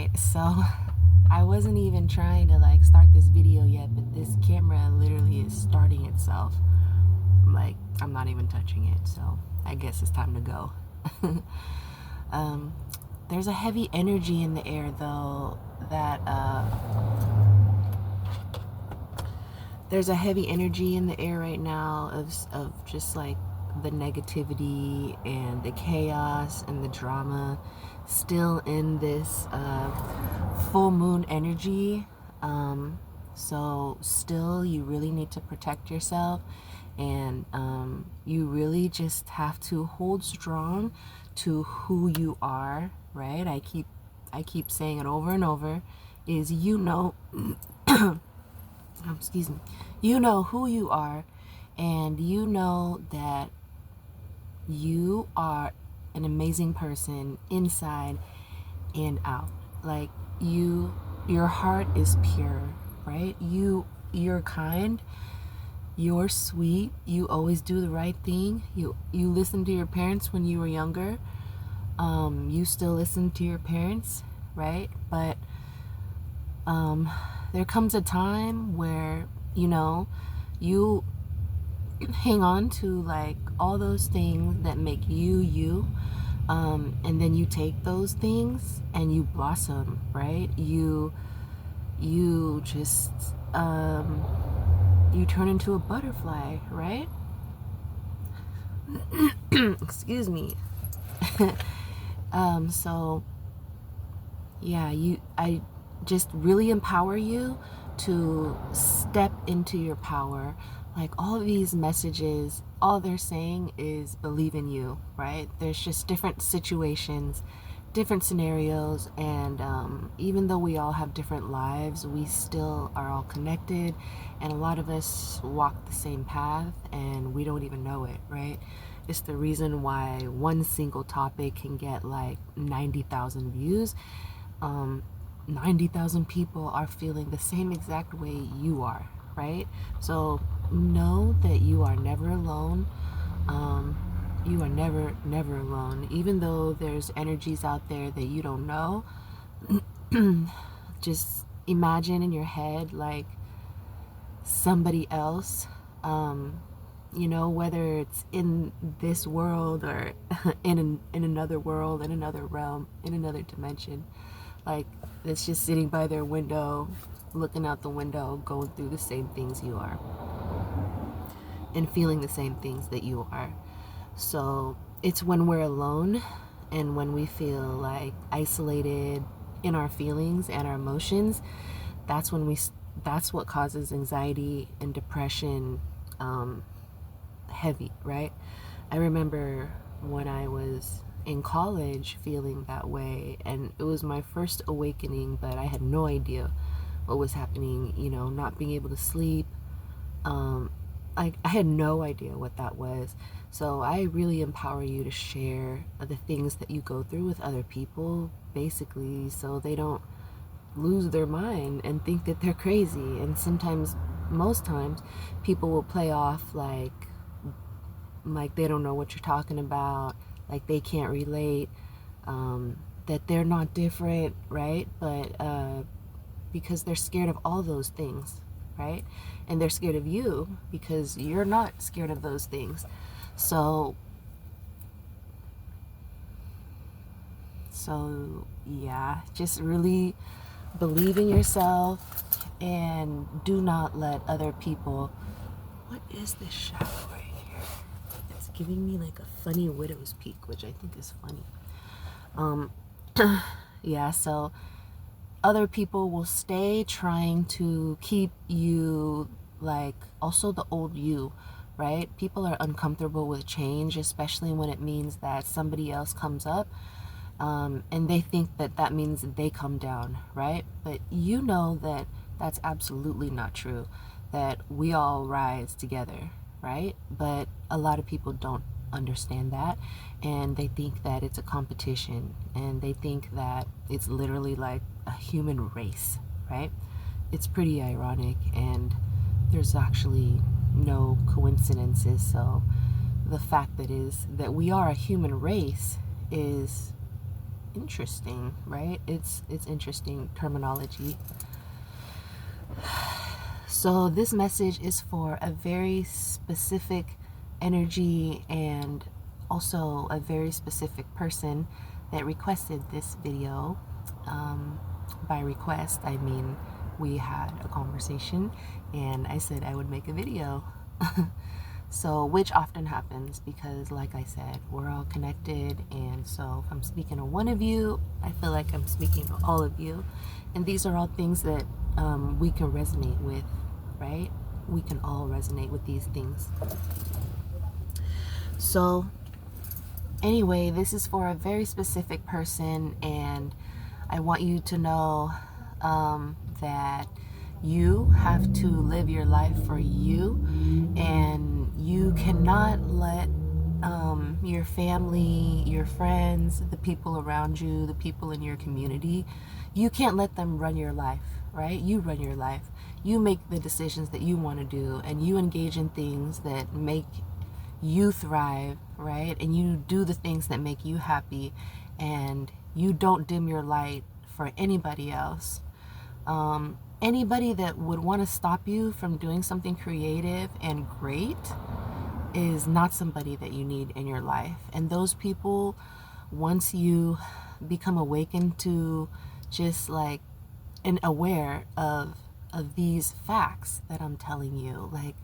right, so I wasn't even trying to like start this video yet, but this camera literally is starting itself. Like, I'm not even touching it, so I guess it's time to go. um, there's a heavy energy in the air though that there's a heavy energy in the air right now of just like the negativity and the chaos and the drama still in this full moon energy. So still you really need to protect yourself, and you really just have to hold strong to who you are, right? I keep saying it over and over, is excuse me, you know who you are, and you know that you are an amazing person inside and out. Like, your heart is pure, right? You're kind, you're sweet, you always do the right thing. You listened to your parents when you were younger. You still listen to your parents, right? But there comes a time where, you hang on to like all those things that make you, and then you take those things and you blossom, right? You just you turn into a butterfly, right? Excuse me. So yeah, I just really empower you to step into your power. Like, all of these messages, all they're saying is believe in you, right? There's just different situations, different scenarios, and even though we all have different lives, we still are all connected, and a lot of us walk the same path and we don't even know it, right? It's the reason why one single topic can get like 90,000 views. 90,000 people are feeling the same exact way you are, right? So know that you are never alone. You are never alone. Even though there's energies out there that you don't know, just imagine in your head like somebody else, whether it's in this world or in another world, in another realm, in another dimension, like, that's just sitting by their window, looking out the window, going through the same things you are, and feeling the same things that you are. So it's when we're alone and when we feel like isolated in our feelings and our emotions, that's what causes anxiety and depression, heavy, right? I remember when I was in college feeling that way, and it was my first awakening, but I had no idea what was happening, not being able to sleep. I had no idea what that was. So I really empower you to share the things that you go through with other people, basically, so they don't lose their mind and think that they're crazy. And sometimes, most times, people will play off like they don't know what you're talking about, like they can't relate, that they're not different, right? But because they're scared of all those things, right? And they're scared of you because you're not scared of those things. So yeah, just really believe in yourself and do not let other people. What is this shadow right here? It's giving me like a funny widow's peak, which I think is funny. Yeah, so other people will stay trying to keep you like also the old you, right? People are uncomfortable with change, especially when it means that somebody else comes up, and they think that that means they come down, right? But you know that that's absolutely not true, that we all rise together, right? But a lot of people don't understand that, and they think that it's a competition, and they think that it's literally like a human race, right? It's pretty ironic, and there's actually no coincidences. So the fact that we are a human race is interesting, right? It's interesting terminology. So this message is for a very specific energy and also a very specific person that requested this video. By request, I mean we had a conversation and I said I would make a video. So, which often happens because, like I said, we're all connected. And so, if I'm speaking to one of you, I feel like I'm speaking to all of you. And these are all things that we can resonate with, right? We can all resonate with these things. So, anyway, this is for a very specific person, and I want you to know that you have to live your life for you, and you cannot let your family, your friends, the people around you, the people in your community, you can't let them run your life, right? You run your life. You make the decisions that you want to do, and you engage in things that make you thrive, right? And you do the things that make you happy, and you don't dim your light for anybody else. Anybody that would want to stop you from doing something creative and great is not somebody that you need in your life. And those people, once you become awakened to just like and aware of these facts that I'm telling you, like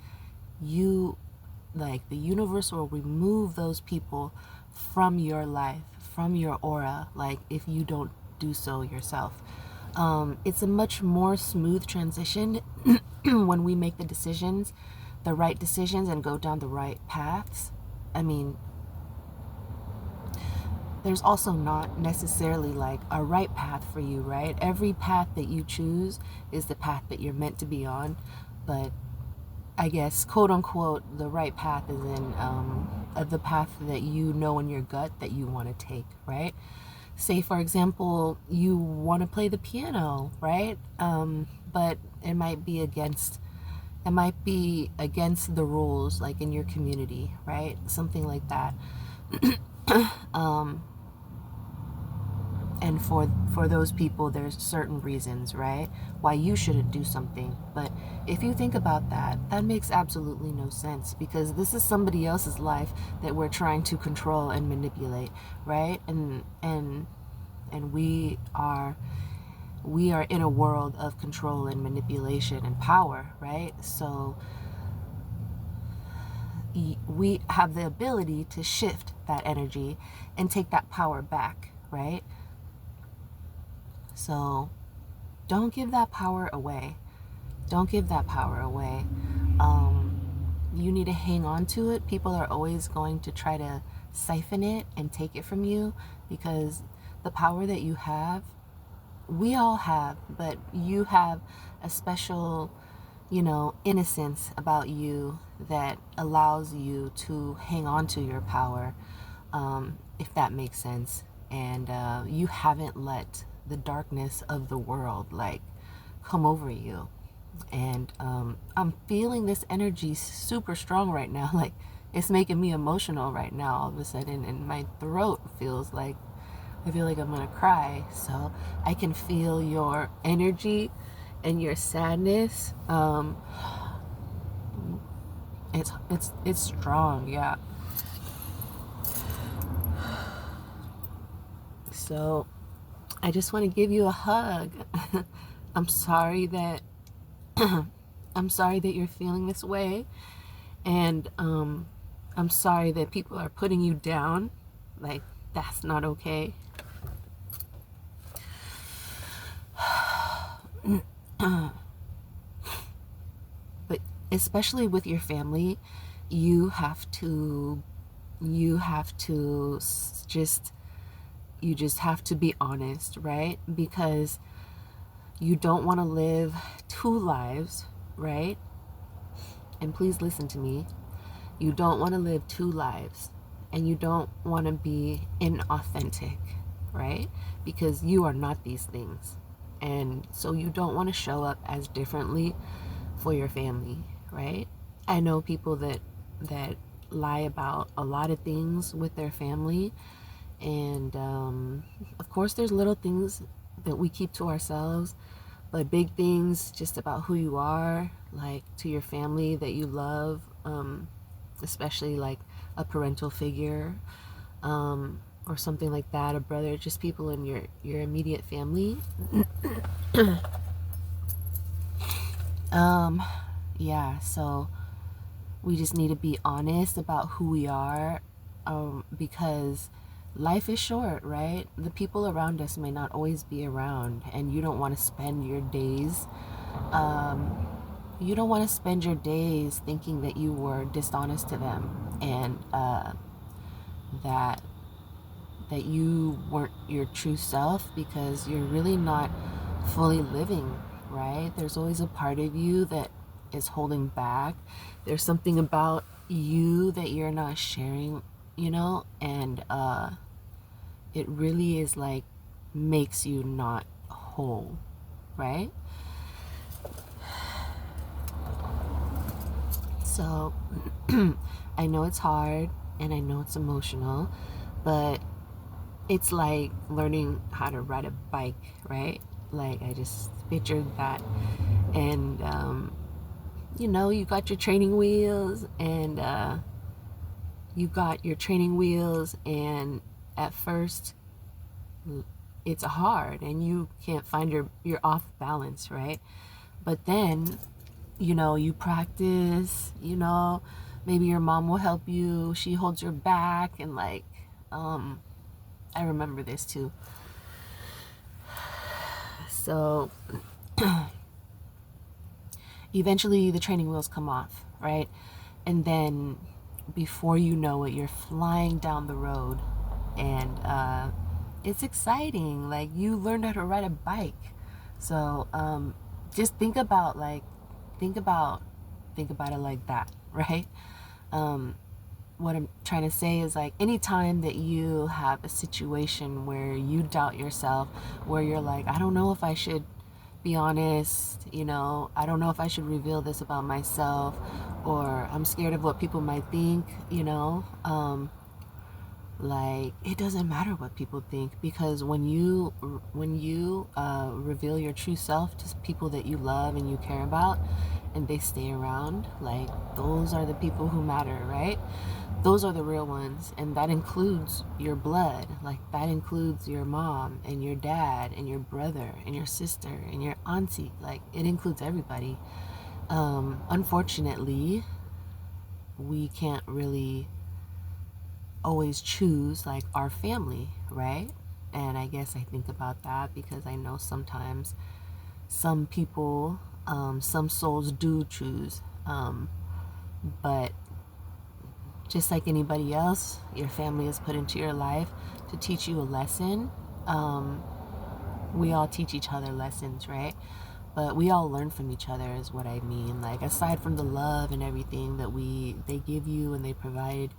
the universe will remove those people from your life, from your aura, like if you don't do so yourself. It's a much more smooth transition when we make the right decisions, and go down the right paths. I mean, there's also not necessarily like a right path for you, right? Every path that you choose is the path that you're meant to be on, but I guess, quote unquote, the right path is in the path that you know in your gut that you want to take, right? Say, for example, you want to play the piano, right? But it might be against the rules, like in your community, right? Something like that. And for those people, there's certain reasons, right, why you shouldn't do something. But if you think about that, that makes absolutely no sense, because this is somebody else's life that we're trying to control and manipulate, right? And we are in a world of control and manipulation and power, right? So we have the ability to shift that energy and take that power back, right? So don't give that power away. Don't give that power away. You need to hang on to it. People are always going to try to siphon it and take it from you, because the power that you have, we all have, but you have a special, innocence about you that allows you to hang on to your power, if that makes sense. And you haven't let the darkness of the world like come over you. And I'm feeling this energy super strong right now. Like, it's making me emotional right now all of a sudden, and my throat feels like I feel like I'm gonna cry. So I can feel your energy and your sadness. It's strong, yeah. So I just want to give you a hug. I'm sorry that you're feeling this way, and I'm sorry that people are putting you down. Like, that's not okay. But especially with your family, you just have to be honest, right? Because you don't want to live two lives, right? And please listen to me. You don't want to live two lives, and you don't want to be inauthentic, right? Because you are not these things. And so you don't want to show up as differently for your family, right? I know people that lie about a lot of things with their family, And of course, there's little things that we keep to ourselves, but big things just about who you are, like to your family that you love, especially like a parental figure, or something like that, a brother, just people in your immediate family. Yeah, so we just need to be honest about who we are, because life is short, right? The people around us may not always be around, and you don't want to spend your days, you don't want to spend your days thinking that you were dishonest to them, and that you weren't your true self, because you're really not fully living, right? There's always a part of you that is holding back. There's something about you that you're not sharing, and it really is like makes you not whole, right? So I know it's hard and I know it's emotional, but it's like learning how to ride a bike, right? Like I just pictured that. And you got your training wheels, and at first it's hard and you can't find your off balance, right? But then you practice, maybe your mom will help you, she holds your back, and like I remember this too. So eventually the training wheels come off, right? And then before you know it, you're flying down the road, and it's exciting. Like you learned how to ride a bike. So just think about it like that, right? What I'm trying to say is, like, anytime that you have a situation where you doubt yourself, where you're like, I don't know if I should be honest, I don't know if I should reveal this about myself, or I'm scared of what people might think, like, it doesn't matter what people think, because when you reveal your true self to people that you love and you care about, and they stay around, like, those are the people who matter, right? Those are the real ones, and that includes your blood. Like, that includes your mom and your dad and your brother and your sister and your auntie. Like, it includes everybody. Unfortunately, we can't really always choose like our family, right? And I guess I think about that because I know sometimes some people, some souls do choose, but just like anybody else, your family is put into your life to teach you a lesson. We all teach each other lessons, right? But we all learn from each other is what I mean. Like, aside from the love and everything that they give you and they provide,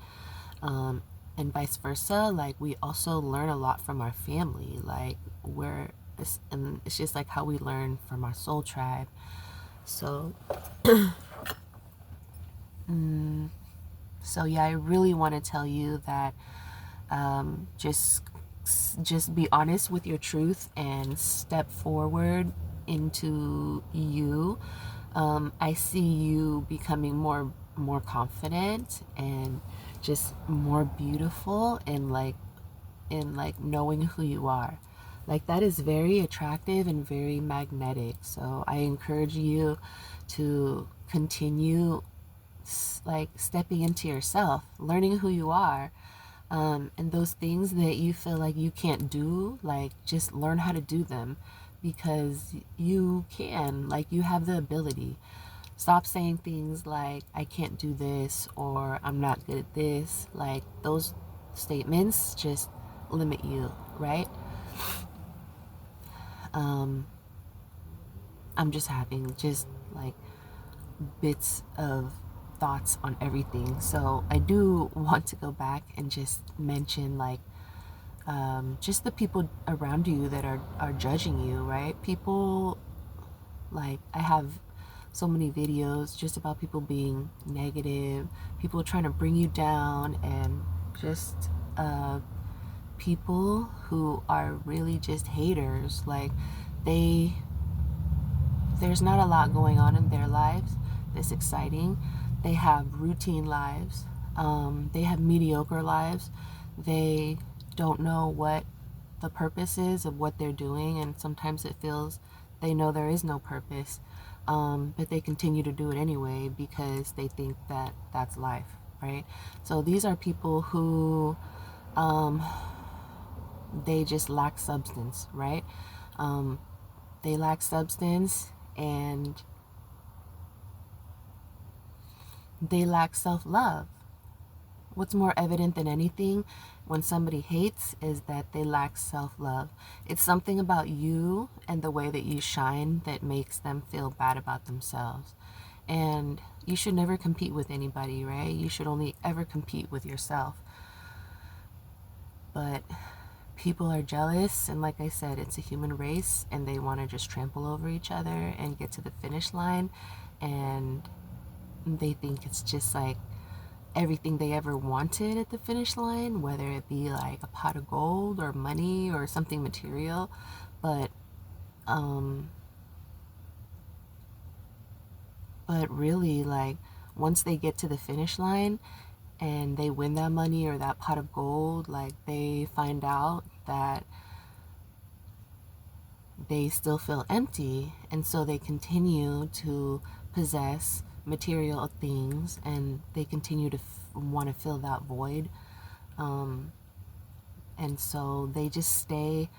and vice versa, like, we also learn a lot from our family. Like, and it's just like how we learn from our soul tribe. So yeah, I really want to tell you that, just be honest with your truth and step forward into you. I see you becoming more confident and just more beautiful, and like knowing who you are. Like, that is very attractive and very magnetic. So I encourage you to continue, like, stepping into yourself, learning who you are, and those things that you feel like you can't do, like, just learn how to do them, because you can, like, you have the ability. Stop saying things like, I can't do this, or I'm not good at this. Like, those statements just limit you, right? I'm just having just like bits of thoughts on everything. So I do want to go back and just mention, like, just the people around you that are judging you, right? People, like, I have so many videos just about people being negative, people trying to bring you down, and just people who are really just haters. Like, they there's not a lot going on in their lives that's exciting. They have routine lives. They have mediocre lives. They don't know what the purpose is of what they're doing, and sometimes it feels they know there is no purpose, but they continue to do it anyway because they think that that's life, right? So these are people who um, they just lack substance, right? Um, they lack substance, and they lack self-love. What's more evident than anything when somebody hates is that they lack self-love. It's something about you and the way that you shine that makes them feel bad about themselves. And you should never compete with anybody, right? You should only ever compete with yourself. But people are jealous, and like I said, it's a human race, and they want to just trample over each other and get to the finish line, and they think it's just like everything they ever wanted at the finish line, whether it be like a pot of gold or money or something material. But really, like, once they get to the finish line and they win that money or that pot of gold, like, they find out that they still feel empty, and so they continue to possess material things, and they continue to want to fill that void. And so they just stay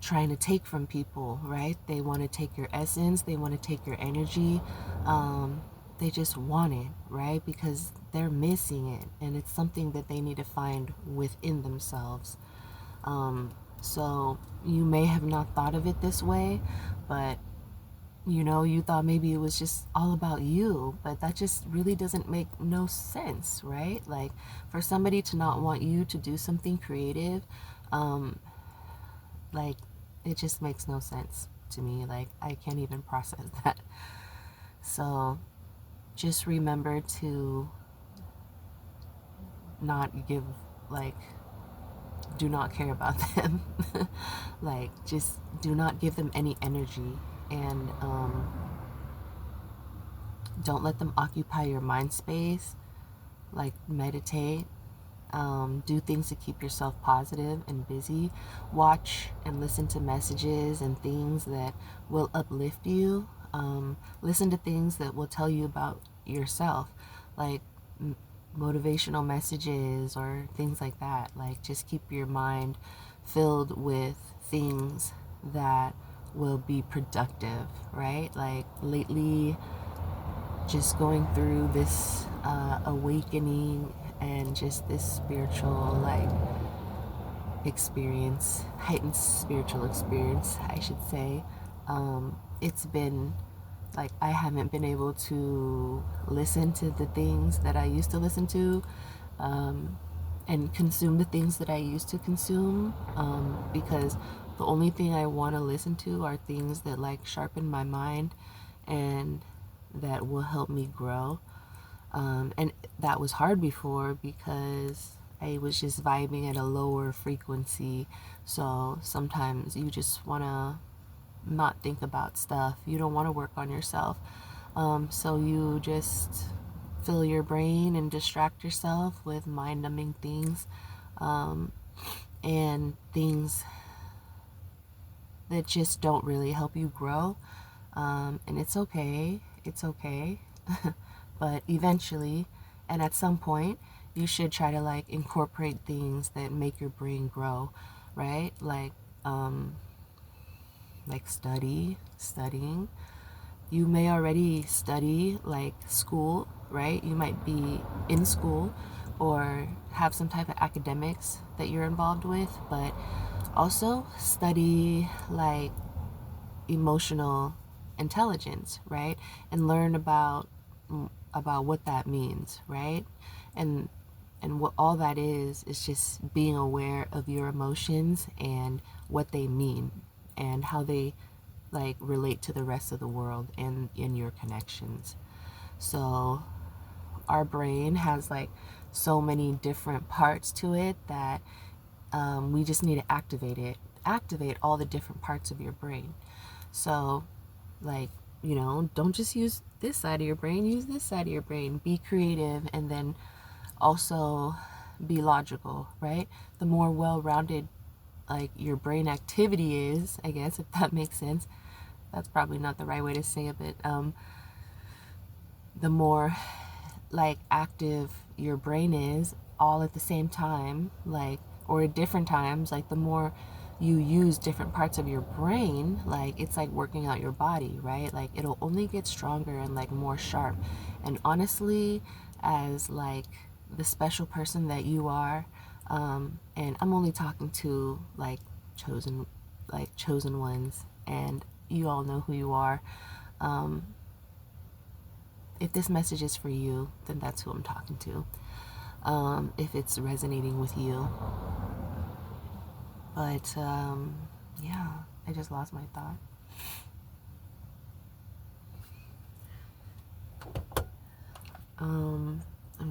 trying to take from people, right? They want to take your essence, they want to take your energy. They just want it, right? Because they're missing it, and it's something that they need to find within themselves. So you may have not thought of it this way, but you thought maybe it was just all about you, but that just really doesn't make no sense, right? Like, for somebody to not want you to do something creative, like, it just makes no sense to me. Like, I can't even process that. So just remember to not give, like, do not care about them. Like, just do not give them any energy, and don't let them occupy your mind space. Like, meditate, do things to keep yourself positive and busy. Watch and listen to messages and things that will uplift you. Listen to things that will tell you about yourself, like motivational messages or things like that. Like, just keep your mind filled with things that will be productive, right? Like, lately, just going through this awakening and just this spiritual, like, experience, heightened spiritual experience, I should say. It's been like I haven't been able to listen to the things that I used to listen to, and consume the things that I used to consume, because the only thing I want to listen to are things that, like, sharpen my mind and that will help me grow. And that was hard before because I was just vibing at a lower frequency. So sometimes you just want to not think about stuff. You don't want to work on yourself. So you just fill your brain and distract yourself with mind numbing things, and things that just don't really help you grow. And it's okay. It's okay. But eventually, and at some point, you should try to, like, incorporate things that make your brain grow, right? Like studying. You may already study, like, school, right? You might be in school or have some type of academics that you're involved with, but also study, like, emotional intelligence, right? And learn about what that means, right? And what all that is just being aware of your emotions and what they mean and how they, like, relate to the rest of the world and in your connections. So our brain has, like, so many different parts to it that We just need to activate all the different parts of your brain. So, like, don't just use this side of your brain, use this side of your brain. Be creative, and then also be logical, right? The more well-rounded like your brain activity is, I guess, if that makes sense. That's probably not the right way to say it, but the more like active your brain is all at the same time, like, or at different times, like the more you use different parts of your brain, like it's like working out your body, right? Like it'll only get stronger and like more sharp. And honestly, as like the special person that you are, and I'm only talking to chosen chosen ones, and you all know who you are. If this message is for you, then that's who I'm talking to. If it's resonating with you. But yeah, I just lost my thought. I'm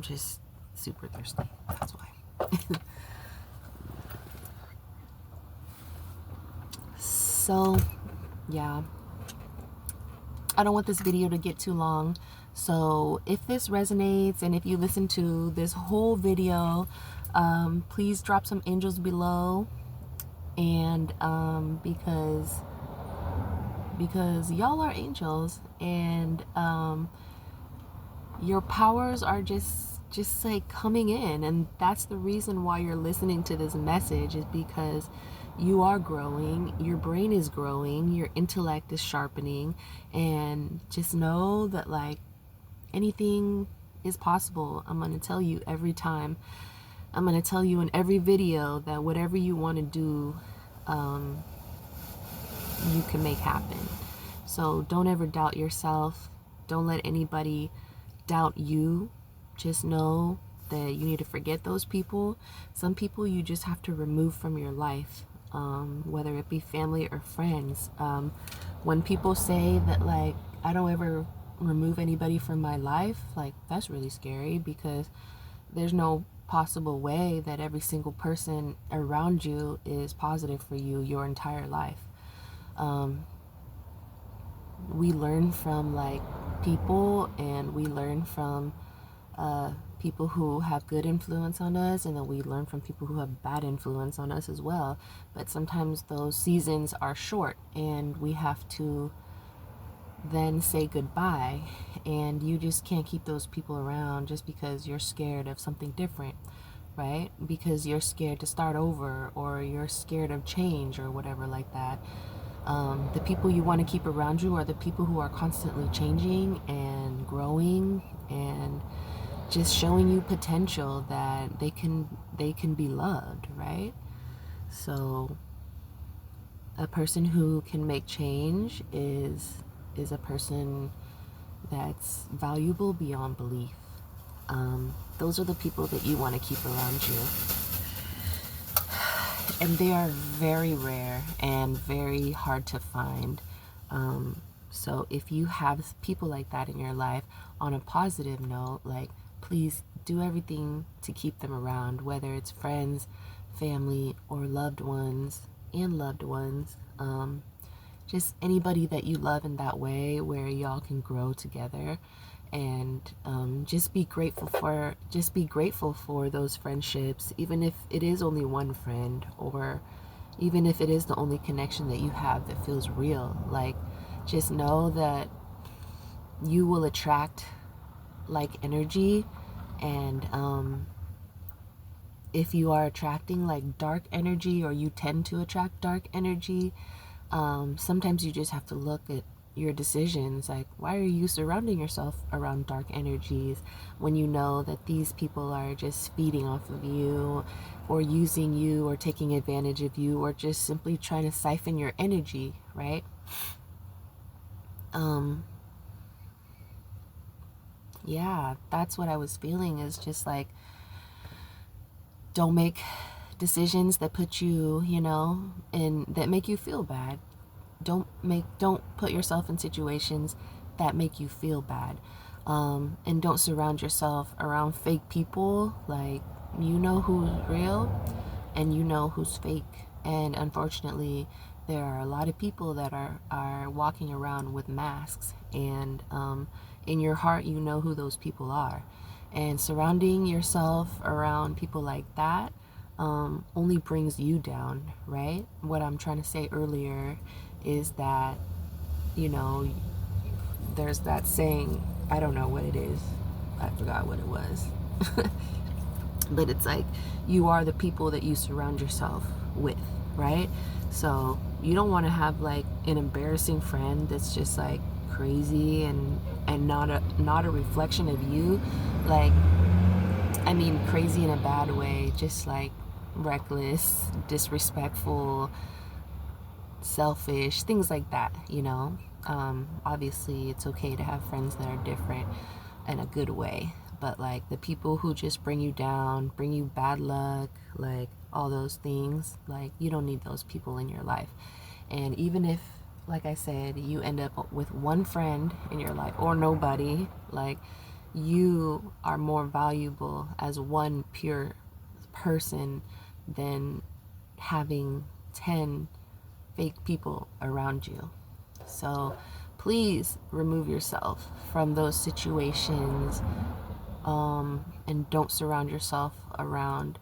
just super thirsty. That's why. So, yeah. I don't want this video to get too long. So if this resonates and if you listen to this whole video, please drop some angels below. And because y'all are angels, and your powers are just like coming in, and that's the reason why you're listening to this message, is because you are growing, your brain is growing, your intellect is sharpening, and just know that like anything is possible. I'm going to tell you every time. I'm going to tell you in every video that whatever you want to do, you can make happen. So don't ever doubt yourself. Don't let anybody doubt you. Just know that you need to forget those people. Some people you just have to remove from your life, whether it be family or friends. When people say that like, I don't ever remove anybody from my life, like that's really scary, because there's no possible way that every single person around you is positive for you your entire life. We learn from like people, and we learn from people who have good influence on us, and then we learn from people who have bad influence on us as well. But sometimes those seasons are short, and we have to then say goodbye, and you just can't keep those people around just because you're scared of something different, right? Because you're scared to start over, or you're scared of change, or whatever like that. The people you want to keep around you are the people who are constantly changing and growing and just showing you potential that they can be loved, right? So a person who can make change is a person that's valuable beyond belief. Those are the people that you want to keep around you. And they are very rare and very hard to find. So if you have people like that in your life, on a positive note, like, please do everything to keep them around, whether it's friends, family, or loved ones. Just anybody that you love in that way, where y'all can grow together. And just be grateful for those friendships, even if it is only one friend, or even if it is the only connection that you have that feels real. Like, just know that you will attract like energy, and if you are attracting like dark energy, or you tend to attract dark energy, sometimes you just have to look at your decisions. Like, why are you surrounding yourself around dark energies when you know that these people are just feeding off of you, or using you, or taking advantage of you, or just simply trying to siphon your energy, right? Yeah, that's what I was feeling, is just like, don't make decisions that put you, and that make you feel bad. Don't put yourself in situations that make you feel bad. And don't surround yourself around fake people. Like, you know who's real. and you know who's fake. And unfortunately, there are a lot of people that are walking around with masks, and in your heart, you know who those people are. And surrounding yourself around people like that only brings you down, right? What I'm trying to say earlier is that, you know, there's that saying, I don't know what it is, I forgot what it was. But it's like, you are the people that you surround yourself with, right? So you don't want to have like an embarrassing friend that's just like crazy and not a reflection of you. Like, I mean, crazy in a bad way, just like reckless, disrespectful, selfish, things like that, you know. Obviously it's okay to have friends that are different in a good way, but like the people who just bring you down, bring you bad luck, like all those things, like you don't need those people in your life. And even if, like I said, you end up with one friend in your life or nobody, like you are more valuable as one pure person than having 10 fake people around you. So please remove yourself from those situations, and don't surround yourself around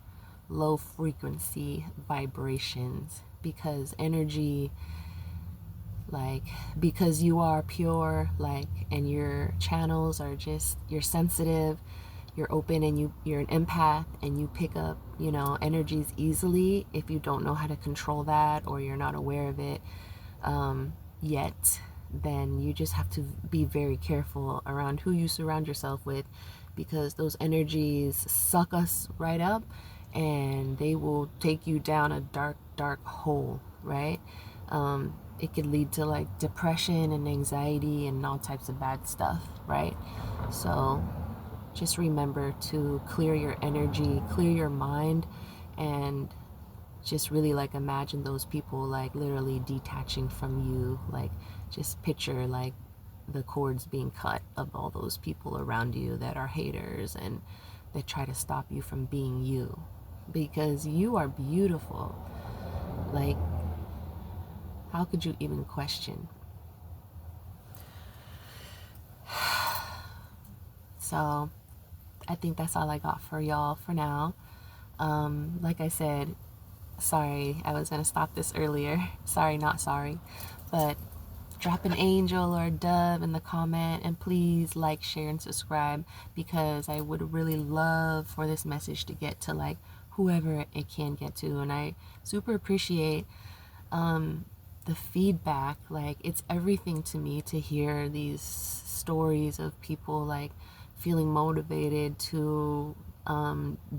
low frequency vibrations, because energy, like, because you are pure, like, and your channels are just, you're sensitive, you're open, and you're an empath, and you pick up, you know, energies easily. If you don't know how to control that, or you're not aware of it yet, then you just have to be very careful around who you surround yourself with, because those energies suck us right up, and they will take you down a dark hole, right? It could lead to like depression and anxiety and all types of bad stuff, right? So just remember to clear your energy, clear your mind, and just really like imagine those people like literally detaching from you. Like, just picture like the cords being cut of all those people around you that are haters and that try to stop you from being you, because you are beautiful. Like, how could you even question? So I think that's all I got for y'all for now. Like I said, sorry, I was gonna stop this earlier. Sorry, not sorry. But drop an angel or a dove in the comment, and please like, share, and subscribe, because I would really love for this message to get to like whoever it can get to. And I super appreciate the feedback. Like, it's everything to me to hear these stories of people like feeling motivated to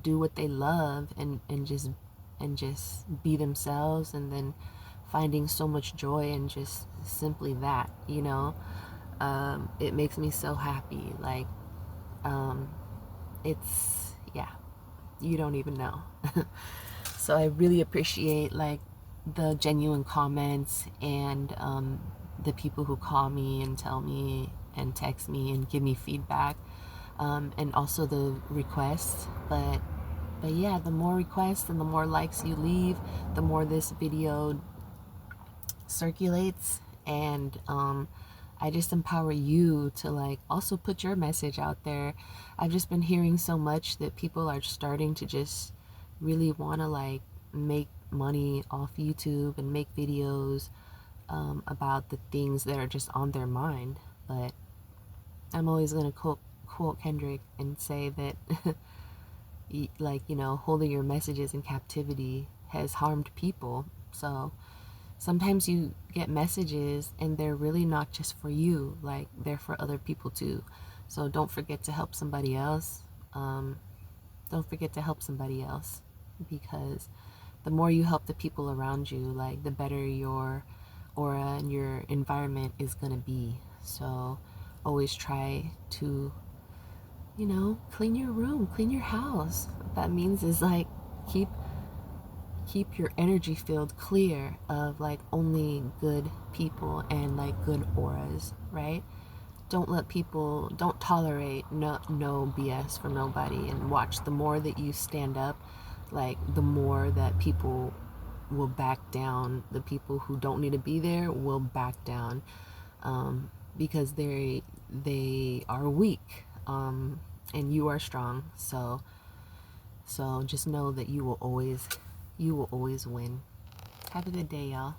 do what they love, and just be themselves, and then finding so much joy in just simply that, you know. It makes me so happy. Like, it's, yeah, you don't even know. So I really appreciate like the genuine comments, and the people who call me and tell me and text me and give me feedback, and also the requests. But yeah, the more requests and the more likes you leave, the more this video circulates, and I just empower you to like also put your message out there. I've just been hearing so much that people are starting to just really want to like make money off YouTube and make videos about the things that are just on their mind. But I'm always going to quote Kendrick and say that like, you know, holding your messages in captivity has harmed people. So sometimes you get messages and they're really not just for you, like they're for other people too. So don't forget to help somebody else. Don't forget to help somebody else, because the more you help the people around you, like the better your aura and your environment is gonna be. So always try to, you know, clean your room, clean your house. What that means is like keep your energy field clear of like only good people and like good auras, right? Don't tolerate no BS from nobody, and watch, the more that you stand up, Like, the more that people will back down, the people who don't need to be there will back down, because they are weak, and you are strong. So just know that you will always win. Have a good day, y'all.